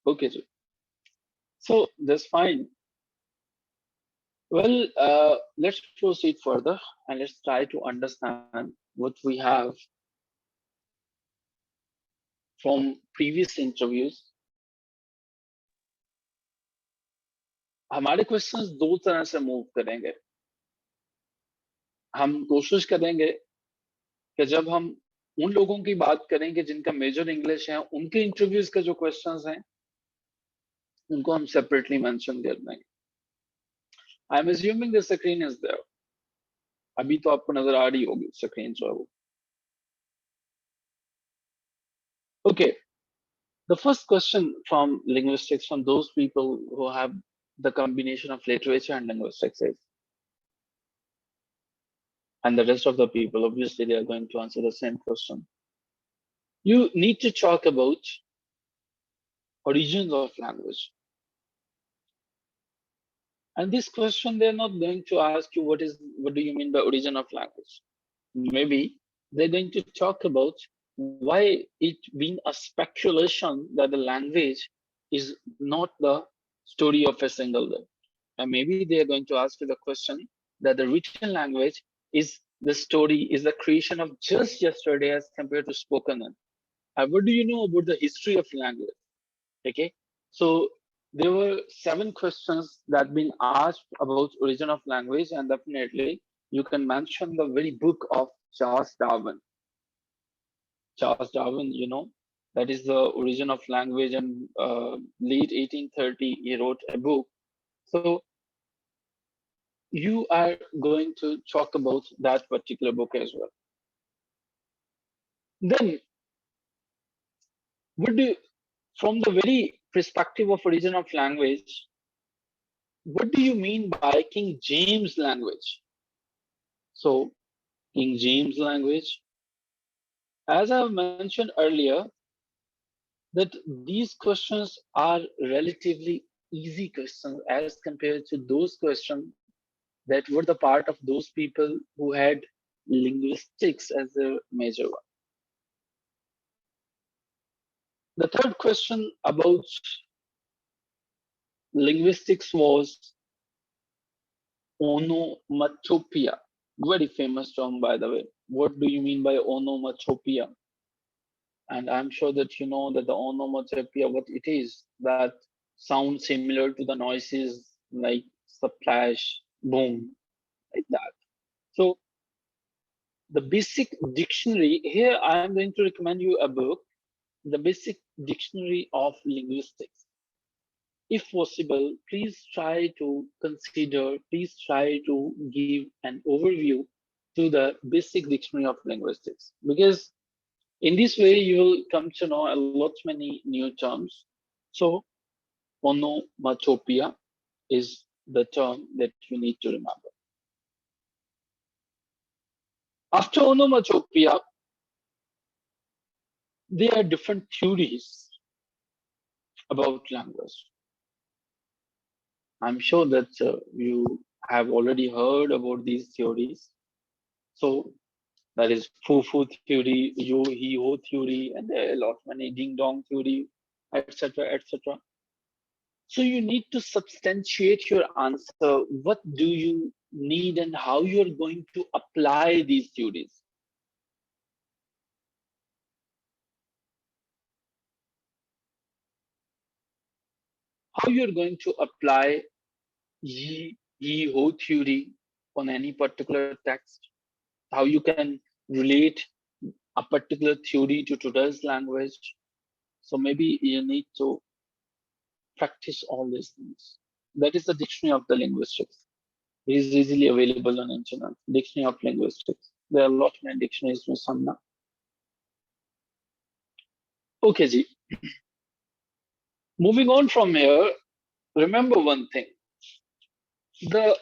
Okay, ji. So that's fine. Well, let's proceed further and let's try to understand what we have from previous interviews. हमारे questions दो तरह से move करेंगे. हम कोशिश करेंगे कि जब हम उन लोगों की बात करेंगे जिनका मेजर इंग्लिश है, उनके इंटरव्यूज के जो क्वेश्चंस हैं उनको हम सेपरेटली मेंशन कर देंगे. I am assuming the screen is there. अभी तो आपको नजर आ रही होगी स्क्रीन जो है वो. Okay, the first question from linguistics from those people who have the combination of literature and linguistics is, and the rest of the people obviously they are going to answer the same question. You need to talk about origins of language. And this question, they're not going to ask you what do you mean by origin of language. Maybe they're going to talk about why it being a speculation that the language is not the story of a single day. And maybe they are going to ask you the question that the written language is the story, is the creation of just yesterday as compared to spoken one. What do you know about the history of language? Okay, so there were 7 questions that been asked about origin of language, and definitely you can mention the very book of Charles Darwin. Charles Darwin, you know, that is the origin of language, and late 1830 he wrote a book. So you are going to talk about that particular book as well. Then, from the very perspective of origin of language, what do you mean by King James language? So, King James language, as I mentioned earlier, that these questions are relatively easy questions as compared to those questions that were the part of those people who had linguistics as their major one. The third question about linguistics was onomatopoeia. Very famous term, by the way. What do you mean by onomatopoeia? And I'm sure that you know that the onomatopoeia, what it is, that sounds similar to the noises like splash, boom, like that. So the basic dictionary, here I am going to recommend you a book, The Basic Dictionary of Linguistics. If possible, please try to consider, please try to give an overview to the basic dictionary of linguistics, because in this way you will come to know a lot many new terms. So onomatopoeia is the term that you need to remember. After onomatopoeia, there are different theories about language. I'm sure that you have already heard about these theories. So that is foo-foo theory, yo, he, ho theory, and there are a lot many ding-dong theory, etc., etc. So you need to substantiate your answer. What do you need and how you're going to apply these theories? How you're going to apply ye, ho theory on any particular text? How you can relate a particular theory to today's language? So maybe you need to practice all these things. That is the dictionary of the linguistics. It is easily available on internet. Dictionary of linguistics. There are a lot many dictionaries with Samna. Okay, ji. Moving on from here, remember one thing. The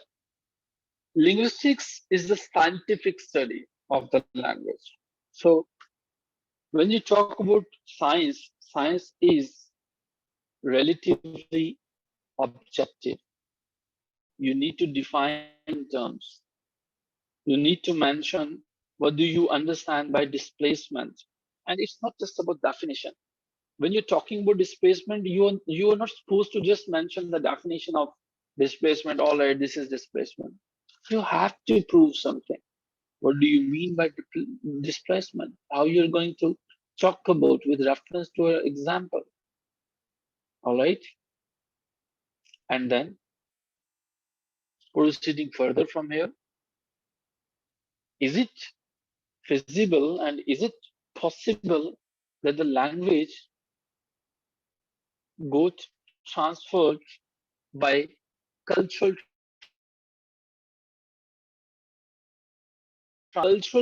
linguistics is the scientific study of the language. So when you talk about science, science is relatively objective. You need to define terms. You need to mention what do you understand by displacement. And it's not just about definition. when you're talking about displacement, you are not supposed to just mention the definition of displacement. All right, this is displacement. You have to prove something. What do you mean by displacement? How you're going to talk about with reference to an example. All right. And then proceeding further from here, is it feasible and is it possible that the language got transferred by cultural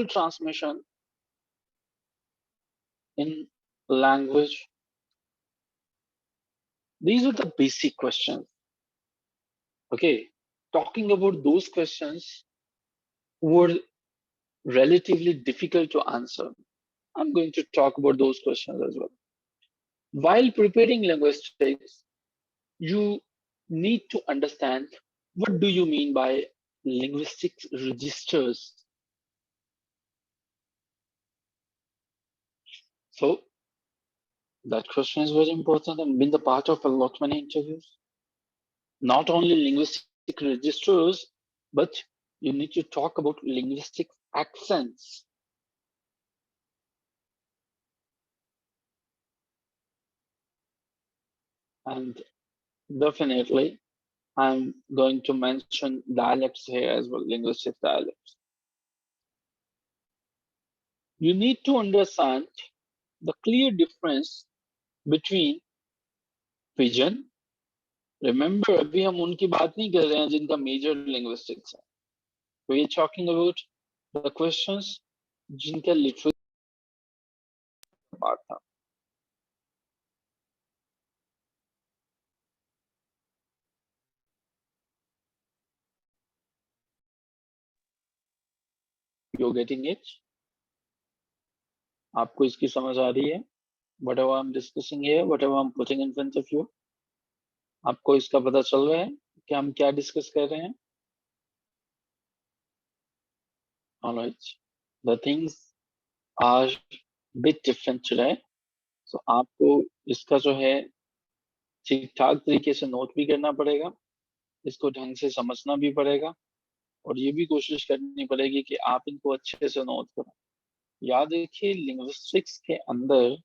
transmission in language? These are the basic questions. Okay, talking about those questions were relatively difficult to answer. I'm going to talk about those questions as well. While preparing linguistics, you need to understand what do you mean by linguistics registers. So that question is very important and been the part of a lot many interviews. Not only linguistic registers, but you need to talk about linguistic accents. And definitely, I'm going to mention dialects here as well, linguistic dialects. You need to understand the clear difference between pigeon. Remember, अभी हम उनकी बात नहीं कर रहे हैं जिनका major linguistics है. We are talking about the questions जिनका literary part था. You're getting it? आपको इसकी समझ आ रही है? Whatever I'm discussing here, whatever I'm putting in front of you, आपको इसका पता चल रहा है कि हम क्या डिस्कस कर रहे हैं? Alright, the things are bit different today. So आपको इसका जो है ठीक ठाक तरीके से नोट भी करना पड़ेगा, इसको ढंग से समझना भी पड़ेगा और ये भी कोशिश करनी पड़ेगी कि आप इनको अच्छे से नोट करें. याद रखिए, लिंग्विस्टिक्स के अंदर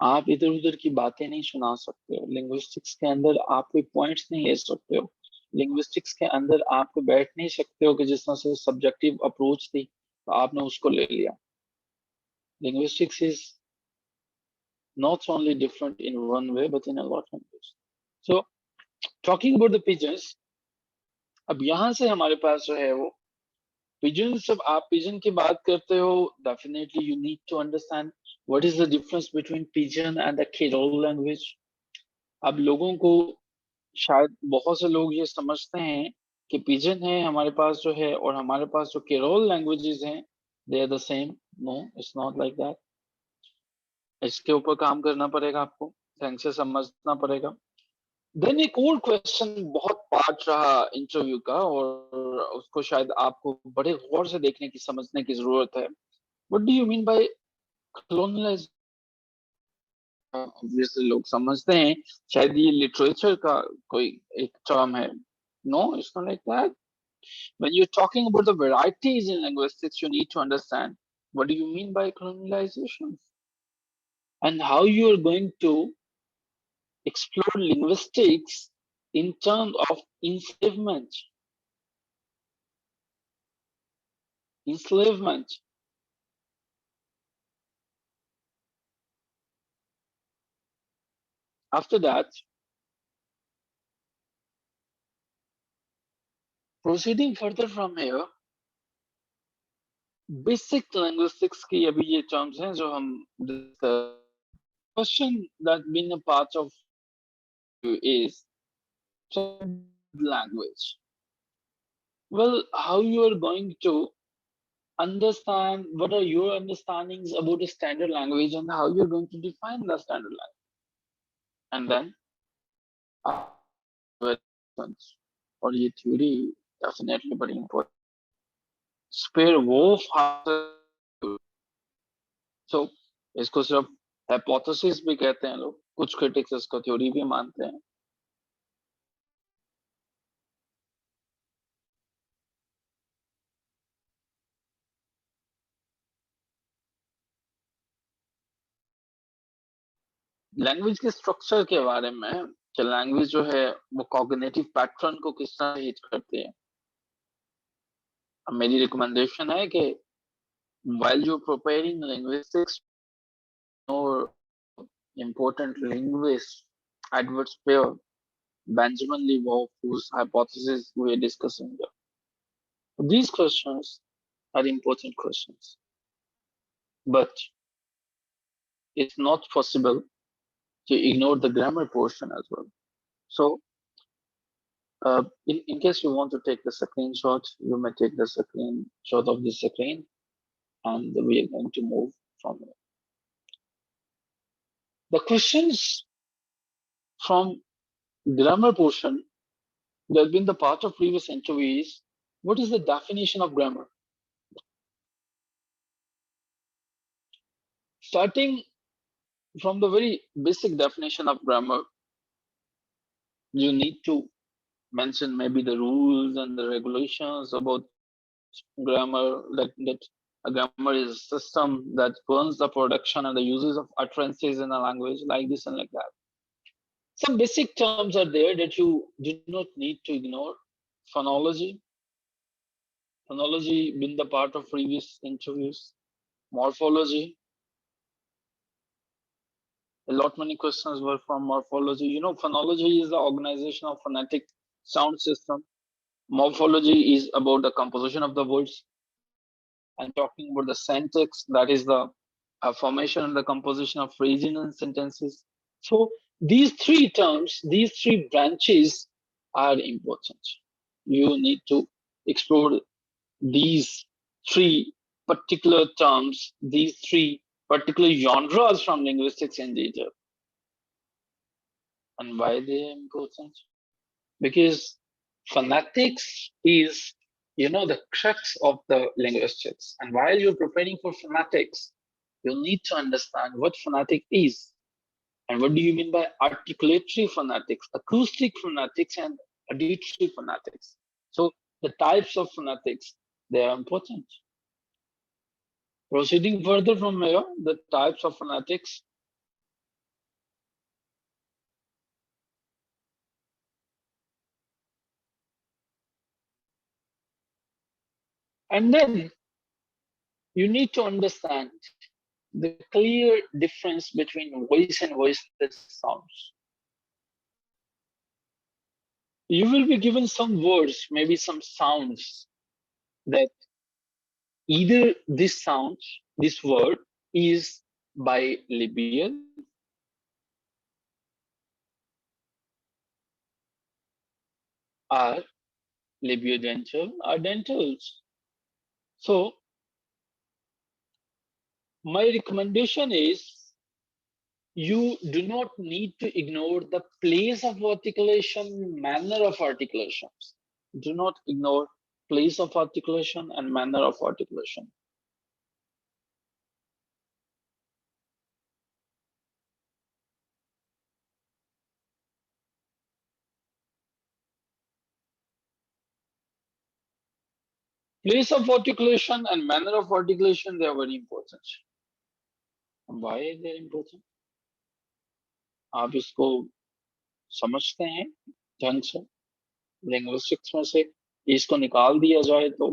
आप इधर उधर की बातें नहीं सुना सकते हो. लिंग्विस्टिक्स के अंदर आप कोई पॉइंट्स नहीं ले सकते हो. लिंग्विस्टिक्स के अंदर आप बैठ नहीं सकते हो कि जिस तरह से सब्जेक्टिव अप्रोच थी तो आपने उसको ले लिया. Linguistics is not only different in one way but in a lot of ways. So talking about the pigeons, अब यहाँ से हमारे पास जो है वो pigeons, जब आप pigeon की बात करते हो, definitely you need to understand what is the difference between pigeon and the Creole language. अब लोगों को शायद बहुत से लोग ये समझते हैं कि pigeon है हमारे पास जो है और हमारे पास जो Creole languages हैं they are the same. No, it's not like that. इसके ऊपर काम करना पड़ेगा, आपको ढंग से समझना पड़ेगा. देन एक और क्वेश्चन बहुत पार्ट रहा इंटरव्यू का और उसको शायद आपको बड़े गौर से देखने की समझने की जरूरत है. What do you mean by colonialisation? Obviously लोग समझते हैं शायद ये लिटरेचर का कोई एक टर्म है. No, it's not like that. When you are talking about the varieties in linguistics, you need to understand what do you mean by colonialisation and how you are going to explore linguistics in terms of enslavement. After that, proceeding further from here, basic linguistics की अभी ये terms हैं जो हम question that been a part of is language. Well, how you are going to understand, what are your understandings about the standard language and how you're going to define the standard language. And then और ये theory definitely बड़ी important. Spare वो सो इसको सिर्फ hypothesis भी कहते हैं लोग. कुछ क्रिटिक्स इसको थ्योरी भी मानते हैं। लैंग्वेज के स्ट्रक्चर के बारे में कि लैंग्वेज जो है वो कॉग्निटिव पैटर्न को किस तरह हिट करती है। अब मेरी रिकमेंडेशन है कि while you're preparing linguistics or important linguist Edward Spear, Benjamin Lee Wolf, whose hypothesis we are discussing here. These questions are important questions, but it's not possible to ignore the grammar portion as well. So, in case you want to take the screenshot, you may take the screenshot of the screen, and we are going to move from there. The questions from grammar portion that have been the part of previous interviews. What is the definition of grammar? Starting from the very basic definition of grammar, you need to mention maybe the rules and the regulations about grammar, that a grammar is a system that governs the production and the uses of utterances in a language like this and like that. Some basic terms are there that you do not need to ignore. Phonology. Phonology been the part of previous interviews. Morphology. A lot many questions were from morphology. You know, phonology is the organization of phonetic sound system. Morphology is about the composition of the words. And talking about the syntax, that is the formation and the composition of phrasing and sentences. So these three terms, these three branches are important. You need to explore these three particular terms, these three particular genres from linguistics in detail. And why they are important? Because phonetics is, you know, the crux of the linguistics. And while you're preparing for phonetics, you need to understand what phonetic is. And what do you mean by articulatory phonetics, acoustic phonetics, and auditory phonetics? So the types of phonetics, they are important. Proceeding further from here, the types of phonetics. And then you need to understand the clear difference between voice and voiceless sounds. You will be given some words, maybe some sounds that either this sound, this word is bilabial or labiodental or dentals. So my recommendation is you do not need to ignore the place of articulation, manner of articulations. Do not ignore place of articulation and manner of articulation. Place of articulation and manner of articulation, they are very important. Why are they important? आप इसको समझते हैं ढंग से, linguistics में से इसको निकाल दिया जाए तो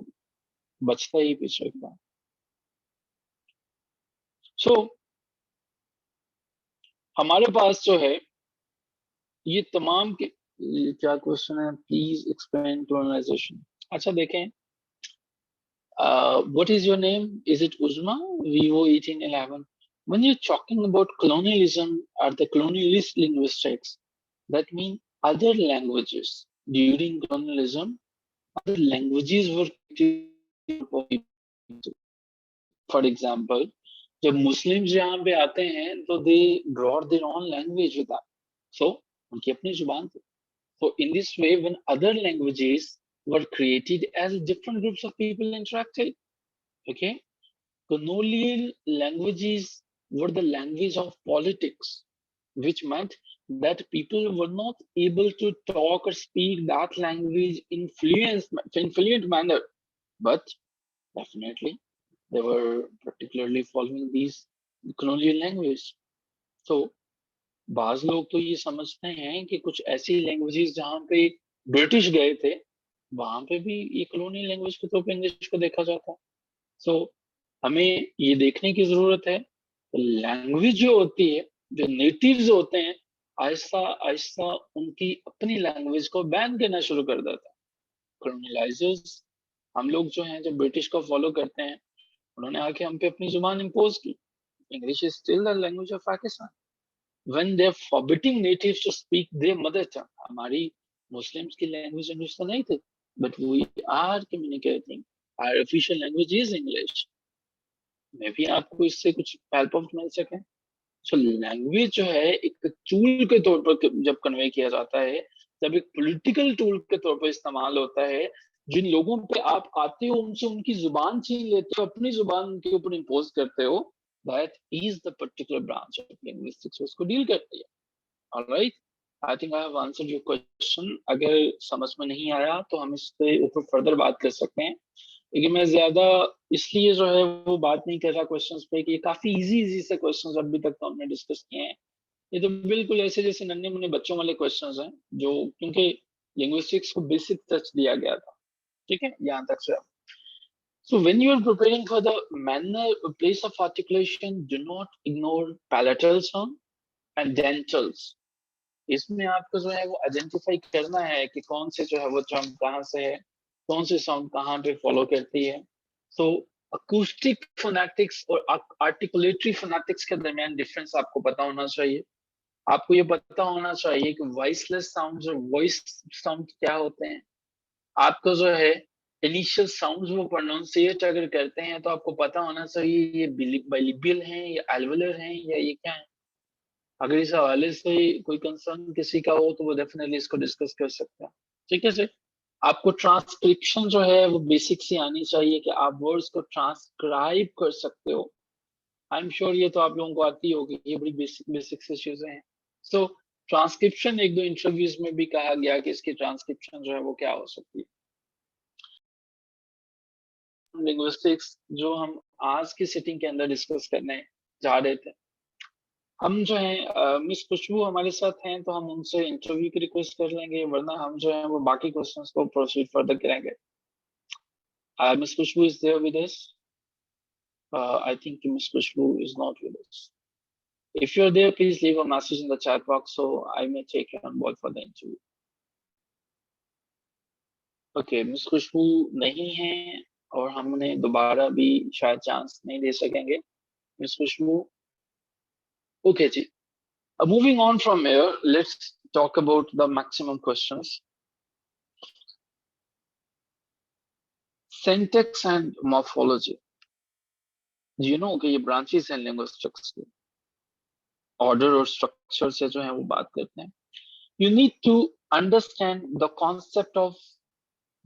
बचता ही पीछे का। सो हमारे पास जो है ये तमाम के, क्या क्वेश्चन है, प्लीज एक्सप्लेन colonization. अच्छा देखें, what is your name? Is it Uzma? Vivo 1811. When you're talking about colonialism or the colonialist linguistics, that means other languages during colonialism, other languages were for example, जब Muslims यहाँ पे आते हैं तो they brought their own language with them. So उनकी अपनी जुबान थी. So in this way, when other languages were created as different groups of people interacted, okay, colonial languages were the language of politics. which meant that people were not able to talk or speak that language in fluent manner, but definitely they were particularly following these colonial language. So बाज लोग तो ये समझते हैं कि कुछ ऐसी languages जहाँ पे ब्रिटिश गए थे वहां पे भी ये कॉलोनियल लैंग्वेज के तौर पे इंग्लिश को देखा जाता है. सो हमें ये देखने की जरूरत है लैंग्वेज जो होती है, जो नेटिव्स होते हैं, आहिस्ता आहिस्ता उनकी अपनी लैंग्वेज को बैन करना शुरू कर देता है. कॉलोनियलाइजर्स, हम लोग जो हैं, जो ब्रिटिश को फॉलो करते हैं, उन्होंने आके हम पे अपनी जुबान इम्पोज की. English is still the language of Pakistan. When they're forbidding natives to speak their mother tongue, हमारी मुस्लिम्स की लैंग्वेज इंग्लिश तो नहीं थी, but we are communicating. Our official language is English. मे भी आपको इससे कुछ हेल्प मिल सके. सो लैंग्वेज जो है एक टूल के तौर पर जब कन्वे किया जाता है, जब एक पॉलिटिकल टूल के तौर पर इस्तेमाल होता है, जिन लोगों पे आप आते हो उनसे उनकी जुबान छीन लेते हो, अपनी जुबान उनके ऊपर इम्पोज करते हो, that is the particular branch of linguistics उसको डील करती है. Alright, I think I have answered your question. अगर समझ में नहीं आया तो हम इसके ऊपर फर्दर बात कर सकते हैं, लेकिन मैं ज्यादा इसलिए जो है वो बात नहीं कर रहा क्वेश्चंस पे कि ये काफी इजी से क्वेश्चंस अभी तक तो हमने डिस्कस किए हैं. ये तो बिल्कुल ऐसे जैसे नन्हे मुन्ने बच्चों वाले क्वेश्चंस हैं, जो क्योंकि लिंग्विस्टिक्स को बेसिक टच दिया गया था. ठीक है, यहाँ तक से. So when you are preparing for the manner place of articulation, do not ignore palatal sound and dentals. इसमें आपको जो है वो आइडेंटिफाई करना है कि कौन से जो है वो टर्म कहाँ से है, कौन से साउंड कहाँ पे फॉलो करती है. So acoustic phonetics और articulatory phonetics के दरमियान डिफरेंस आपको पता होना चाहिए. आपको ये पता होना चाहिए कि वॉइसलेस साउंड और वॉइस साउंड क्या होते हैं. आपको जो है इनिशियल साउंड्स वो प्रोनाउंसिएट अगर करते हैं तो आपको पता होना चाहिए ये बाइलिबियल हैं या एल्वेलर हैं या ये क्या है. अगर इस हवाले से कोई कंसर्न किसी का हो तो वो डेफिनेटली इसको डिस्कस कर सकते हैं. ठीक है सर. आपको ट्रांसक्रिप्शन जो है वो बेसिक से आनी चाहिए कि आप वर्ड्स को ट्रांसक्राइब कर सकते हो. आई एम श्योर ये तो आप लोगों को आती होगी, ये बड़ी बेसिक से चीजें हैं. सो ट्रांसक्रिप्शन एक दो इंटरव्यूज में भी कहा गया कि इसकी ट्रांसक्रिप्शन जो है वो क्या हो सकती है. लिंग्विस्टिक्स जो हम आज की सिटिंग के अंदर डिस्कस करने जा रहे थे, हम जो है मिस खुशबू हमारे साथ हैं तो हम उनसे इंटरव्यू की रिक्वेस्ट कर लेंगे, वरना हम जो है वो बाकी क्वेश्चंस को प्रोसीड फर्दर करेंगे. Miss Khushbu is there with us? I think miss Khushbu is not with us. If you're there, please leave a message in the chat box so I may take you on board for the interview. Okay, miss Khushboo नहीं है और हमने दोबारा भी शायद chance नहीं दे सकेंगे miss Khushbu. Okay ji. Moving on from here, let's talk about the maximum questions. Syntax and morphology. You know कि ये branches हैं linguistics के. Order और structure से जो है वो बात करते हैं. You need to understand the concept of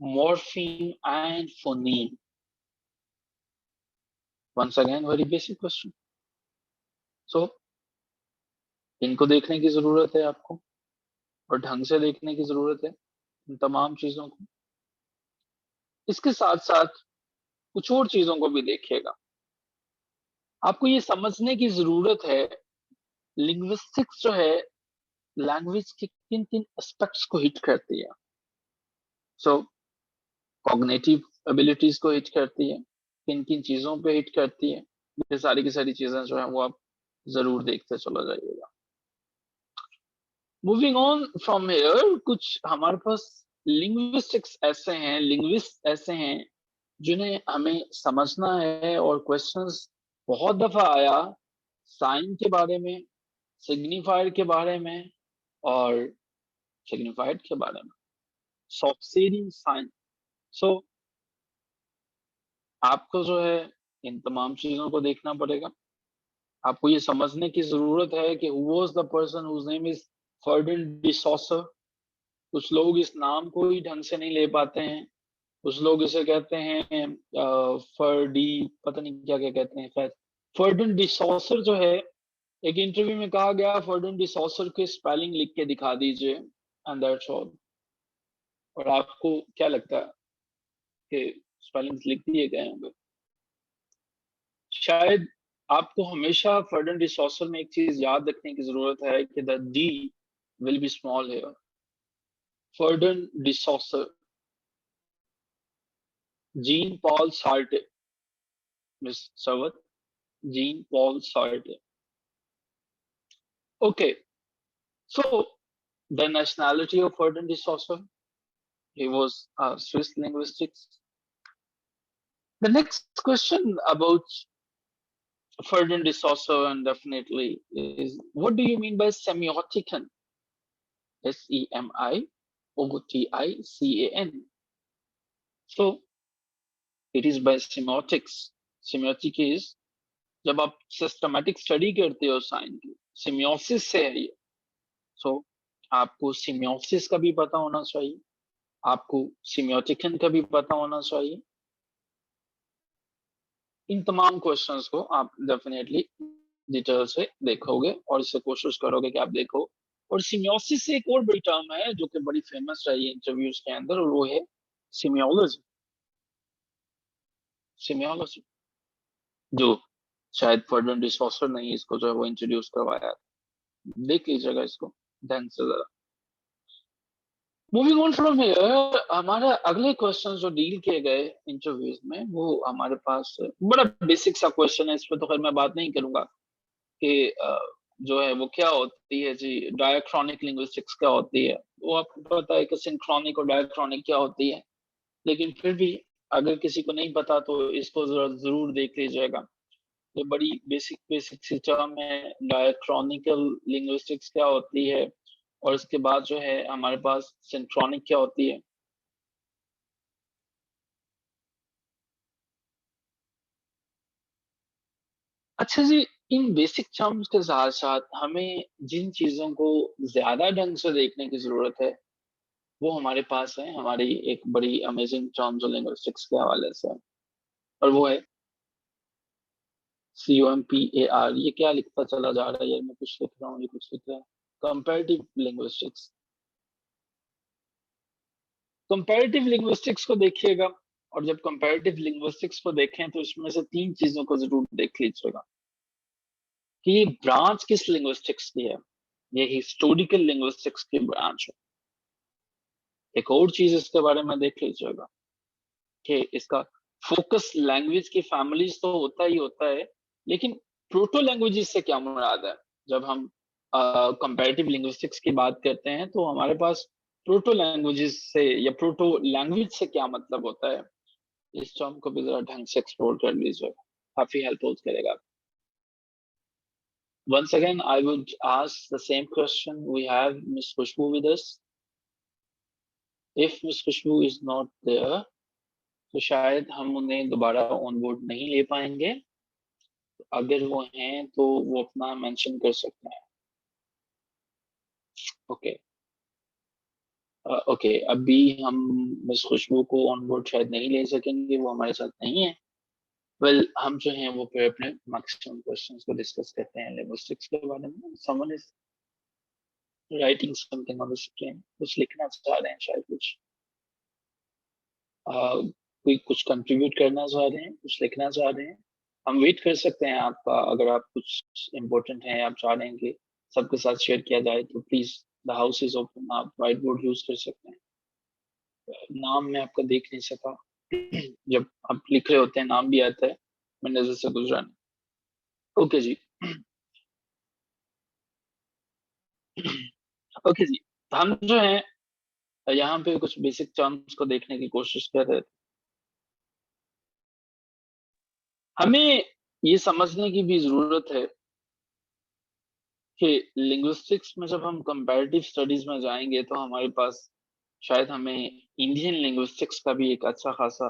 morpheme and phoneme. Once again, very basic question. So, इनको देखने की जरूरत है आपको और ढंग से देखने की जरूरत है इन तमाम चीजों को. इसके साथ साथ कुछ और चीजों को भी देखिएगा. आपको ये समझने की जरूरत है लिंग्विस्टिक्स जो है लैंग्वेज के किन किन एस्पेक्ट्स को हिट करती है. सो कॉग्निटिव एबिलिटीज को हिट करती है, किन किन चीजों पे हिट करती है, ये सारी की सारी चीजें जो है वो आप जरूर देखते चला जाइएगा. मूविंग ऑन फ्रॉम हियर, कुछ हमारे पास लिंग्विस्टिक्स ऐसे हैं, लिंग्विस्ट ऐसे हैं जिन्हें हमें समझना है. और क्वेश्चंस बहुत दफा आया साइन के बारे में, सिग्निफाइड के बारे में और सिग्निफाइड के बारे में, सॉक्सेरियन साइन. सो आपको जो है इन तमाम चीजों को देखना पड़ेगा. आपको ये समझने की जरूरत है कि who was the person whose name is Ferdinand de Saussure. कुछ लोग इस नाम को ही ढंग से नहीं ले पाते हैं, कुछ लोग इसे कहते हैं फर्डी, पता नहीं क्या क्या कहते हैं. खैर, फर्डिनेंड डी सॉसर जो है एक इंटरव्यू में कहा गया फर्डन डिसॉसर के स्पेलिंग लिख के दिखा दीजिए एंड दैट्स ऑल। और आपको क्या लगता है कि स्पेलिंग्स लिख दिए गए होंगे? शायद आपको हमेशा फर्डन डिसॉसर में एक चीज याद रखने की जरूरत है कि the D will be small here. Ferdinand de Saussure, Jean Paul Sartre, miss सवत, Jean Paul Sartre. Okay, so the nationality of Ferdinand de Saussure, he was a Swiss linguistics. The next question about Ferdinand de Saussure, and definitely, is what do you mean by semiotican? Semiotican. So it is by semiotics. Semiotic is जब आप systematic study करते हो sign की, सिमियोसिस से है ये। सो आपको सिमियोसिस का भी पता होना चाहिए, आपको सिमियोटिकन का भी पता होना चाहिए। इन तमाम क्वेश्चंस को आप डेफिनेटली डिटेल से देखोगे और इससे कोशिश करोगे कि आप देखो। और सिमियोसिस से एक और बड़ी टर्म है जो कि बड़ी फेमस रही है इंटरव्यूज के अंदर, और वो है सिमियोलॉजी। सिमियोलॉजी जो शायद फर्डन डिसॉसर ने इसको जो है वो इंट्रोड्यूस करवाया। देख लीजिएगा इसको ध्यान से जरा। मूविंग ऑन फ्रॉम हियर, हमारे अगले क्वेश्चन जो डील किए गए इंटरव्यूज में, वो हमारे पास बड़ा बेसिक सा क्वेश्चन है। इस पर तो खैर मैं बात नहीं करूंगा कि जो है वो क्या होती है जी, डायक्रॉनिक लिंग्विस्टिक्स क्या होती है। वो आपको पता है कि सिंक्रोनिक और डायक्रॉनिक क्या होती है, लेकिन फिर भी अगर किसी को नहीं पता तो इसको जरूर देख लीजिएगा। ये बड़ी बेसिक बेसिक सी टर्म है। डायक्रॉनिकल लिंग्विस्टिक्स क्या होती है, और इसके बाद जो है हमारे पास सिंक्रोनिक क्या होती है। अच्छा जी, इन बेसिक टर्म्स के साथ साथ हमें जिन चीजों को ज्यादा ढंग से देखने की जरूरत है वो हमारे पास है हमारी एक बड़ी अमेजिंग टर्म्स लिंग्विस्टिक्स के हवाले से, और वो है COMPAR। ये क्या लिखता चला जा रहा है यार, मैं कुछ लिख रहा हूँ ये कुछ लिख रहा है। Comparative linguistics. कंपैरेटिव लिंग्विस्टिक्स को देखिएगा, और जब कंपैरेटिव लिंग्विस्टिक्स को देखें तो इसमें से तीन चीजों को जरूर देख लीजिएगा कि ये ब्रांच किस लिंग्विस्टिक्स की है। ये हिस्टोरिकल लिंग्विस्टिक्स की ब्रांच है। एक और चीज इसके बारे में देख लीजिएगा कि इसका फोकस लैंग्वेज की फैमिलीज तो होता ही होता है, लेकिन प्रोटो लैंग्वेजेस से क्या मुराद है। जब हम कंपैरेटिव लिंग्विस्टिक्स की बात करते हैं तो हमारे पास प्रोटो लैंग्वेजेस से या प्रोटो लैंग्वेज से क्या मतलब होता है, इस टर्म को भी जरा ढंग से एक्सप्लोर कर लीजिए, काफी हेल्प करेगा। Once again, I would ask the same question. We have Miss Khushbu with us. If Miss Khushbu is not there, तो शायद हम उन्हें दोबारा ऑन बोर्ड नहीं ले पाएंगे। अगर वो हैं तो वो अपना मेंशन कर सकते हैं। ओके ओके, अभी हम मिस खुशबू को ऑन बोर्ड शायद नहीं ले सकेंगे, वो हमारे साथ नहीं है। वेल हम जो हैं वो फिर अपने मैक्सिमम क्वेश्चंस को डिस्कस करते हैं लिंग्विस्टिक्स के बारे में। Someone is writing something on the screen, कुछ लिखना चाह रहे हैं शायद, कुछ कोई कुछ कंट्रीब्यूट करना चाह रहे हैं, कुछ लिखना चाह रहे हैं। हम वेट कर सकते हैं आपका, अगर आप कुछ इम्पोर्टेंट है आप चाह रहे हैं कि सबके साथ शेयर किया जाए तो please the house is open, आप व्हाइट बोर्ड यूज कर सकते हैं। नाम मैं आपका देख नहीं सका, जब आप लिख रहे होते हैं नाम भी आता है, मैं नजर से गुजरा नहीं। ओके जी। ओके जी, हम जो है यहाँ पे कुछ बेसिक टर्म्स को देखने की कोशिश कर रहे थे। हमें ये समझने की भी जरूरत है कि लिंग्विस्टिक्स में जब हम कंपैरेटिव स्टडीज में जाएंगे तो हमारे पास शायद हमें इंडियन लिंग्विस्टिक्स का भी एक अच्छा खासा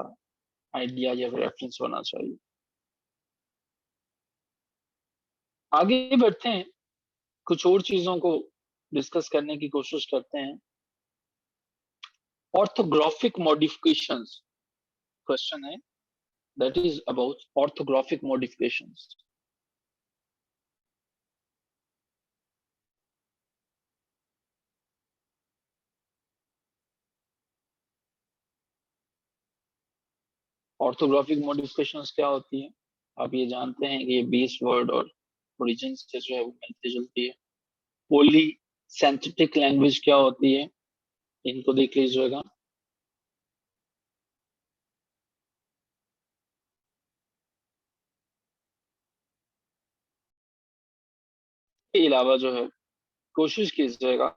आइडिया या रेफरेंस होना चाहिए। आगे बढ़ते हैं, कुछ और चीजों को डिस्कस करने की कोशिश करते हैं। ऑर्थोग्राफिक मॉडिफिकेशंस क्वेश्चन है, that is about orthographic modifications. Orthographic modifications क्या होती है, आप ये जानते हैं कि ये 20 वर्ड और ओरिजिन से जो है वो मिलती जुलती है। पोली सिंथेटिक लैंग्वेज क्या होती है, इनको देख लीजिएगा। के अलावा जो है कोशिश कीजिएगा